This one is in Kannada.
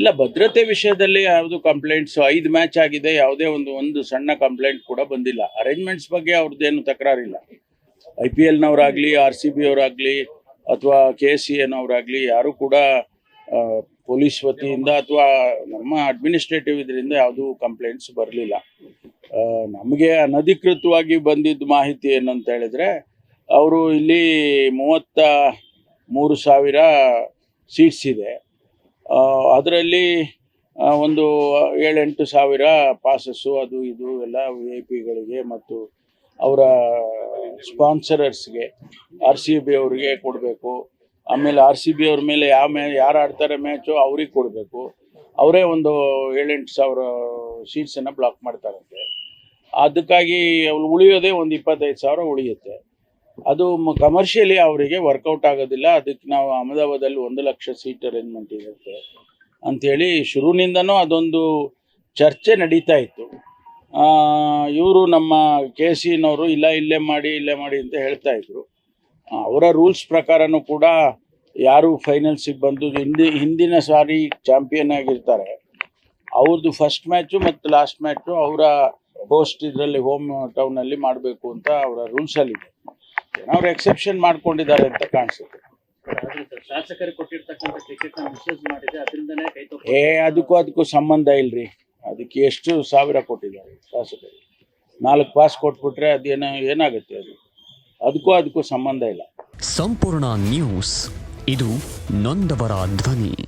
ಇಲ್ಲ, ಭದ್ರತೆ ವಿಷಯದಲ್ಲಿ ಯಾವುದು ಕಂಪ್ಲೇಂಟ್ಸ್ 5 ಮ್ಯಾಚ್ ಆಗಿದೆ, ಯಾವುದೇ ಒಂದು ಸಣ್ಣ ಕಂಪ್ಲೇಂಟ್ ಕೂಡ ಬಂದಿಲ್ಲ. ಅರೇಂಜ್ಮೆಂಟ್ಸ್ ಬಗ್ಗೆ ಅವ್ರದ್ದೇನು ತಕರಾರಿಲ್ಲ. IPLನವರಾಗಲಿ, RCB ಅವರಾಗಲಿ ಅಥವಾ KCAನವರಾಗಲಿ ಯಾರು ಕೂಡ ಪೊಲೀಸ್ ವತಿಯಿಂದ ಅಥವಾ ನಮ್ಮ ಅಡ್ಮಿನಿಸ್ಟ್ರೇಟಿವ್ ಇದರಿಂದ ಯಾವುದೂ ಕಂಪ್ಲೇಂಟ್ಸ್ ಬರಲಿಲ್ಲ. ನಮಗೆ ಅನಧಿಕೃತವಾಗಿ ಬಂದಿದ್ದ ಮಾಹಿತಿ ಏನಂತ ಹೇಳಿದ್ರೆ, ಅವರು ಇಲ್ಲಿ 33,000 ಸೀಟ್ಸ್ ಇದೆ. ಅದರಲ್ಲಿ ಒಂದು 7-8 ಸಾವಿರ ಪಾಸಸ್ಸು ಅದು ಇದು ಎಲ್ಲ VIP ಮತ್ತು ಅವರ ಸ್ಪಾನ್ಸರರ್ಸ್ಗೆ RCB ಅವರಿಗೆ ಕೊಡಬೇಕು. ಆಮೇಲೆ RCB ಅವ್ರ ಮೇಲೆ ಯಾರು ಆಡ್ತಾರೆ ಮ್ಯಾಚು ಅವ್ರಿಗೆ ಕೊಡಬೇಕು. ಅವರೇ ಒಂದು 7-8 ಸಾವಿರ ಸೀಟ್ಸನ್ನು ಬ್ಲಾಕ್ ಮಾಡ್ತಾರಂತೆ. ಅದಕ್ಕಾಗಿ ಉಳಿಯೋದೇ ಒಂದು 25,000 ಉಳಿಯುತ್ತೆ. ಅದು ಕಮರ್ಷಿಯಲಿ ಅವರಿಗೆ ವರ್ಕೌಟ್ ಆಗೋದಿಲ್ಲ. ಅದಕ್ಕೆ ನಾವು ಅಹಮದಾಬಾದಲ್ಲಿ 1 ಲಕ್ಷ ಸೀಟ್ ಅರೇಂಜ್ಮೆಂಟ್ ಇರುತ್ತೆ ಅಂಥೇಳಿ ಶುರುವಿನಿಂದನೂ ಅದೊಂದು ಚರ್ಚೆ ನಡೀತಾ ಇತ್ತು. ಇವರು ನಮ್ಮ KCನವರು ಇಲ್ಲೇ ಮಾಡಿ ಅಂತ ಹೇಳ್ತಾ ಇದ್ರು. ಅವರ ರೂಲ್ಸ್ ಪ್ರಕಾರನೂ ಕೂಡ ಯಾರು ಫೈನಲ್ಸಿಗೆ ಬಂದು ಹಿಂದಿನ ಸಾರಿ ಚಾಂಪಿಯನ್ ಆಗಿರ್ತಾರೆ ಅವ್ರದ್ದು ಫಸ್ಟ್ ಮ್ಯಾಚು ಮತ್ತು ಲಾಸ್ಟ್ ಮ್ಯಾಚು ಅವರ ಹೋಸ್ಟ್ ಇದರಲ್ಲಿ ಹೋಮ್ ಟೌನಲ್ಲಿ ಮಾಡಬೇಕು ಅಂತ ಅವರ ರೂಲ್ಸಲ್ಲಿದೆ. ಅವ್ರು ಎಕ್ಸೆಪ್ಷನ್ ಮಾಡ್ಕೊಂಡಿದ್ದಾರೆ ಅಂತ ಕಾಣಿಸುತ್ತೆ. ಶಾಸಕರು ಕೊಟ್ಟಿರ್ತಕ್ಕಂಥ ಟಿಕೆಟ್ ಮಿಸ್ಯೂಸ್ ಮಾಡಿದೆ, ಅದರಿಂದನೇ ಕೈ ಅದಕ್ಕೂ ಸಂಬಂಧ ಇಲ್ರಿ. ಅದಕ್ಕೆ ಎಷ್ಟು ಸಾವಿರ ಕೊಟ್ಟಿದ್ದಾರೆ ಶಾಸಕರು? 4 ಪಾಸ್ ಕೊಟ್ಬಿಟ್ರೆ ಏನಾಗುತ್ತೆ? ಅದಕ್ಕೂ ಸಂಬಂಧ ಇಲ್ಲ. ಸಂಪೂರ್ಣ ನ್ಯೂಸ್, ಇದು ನೊಂದವರ ಧ್ವನಿ.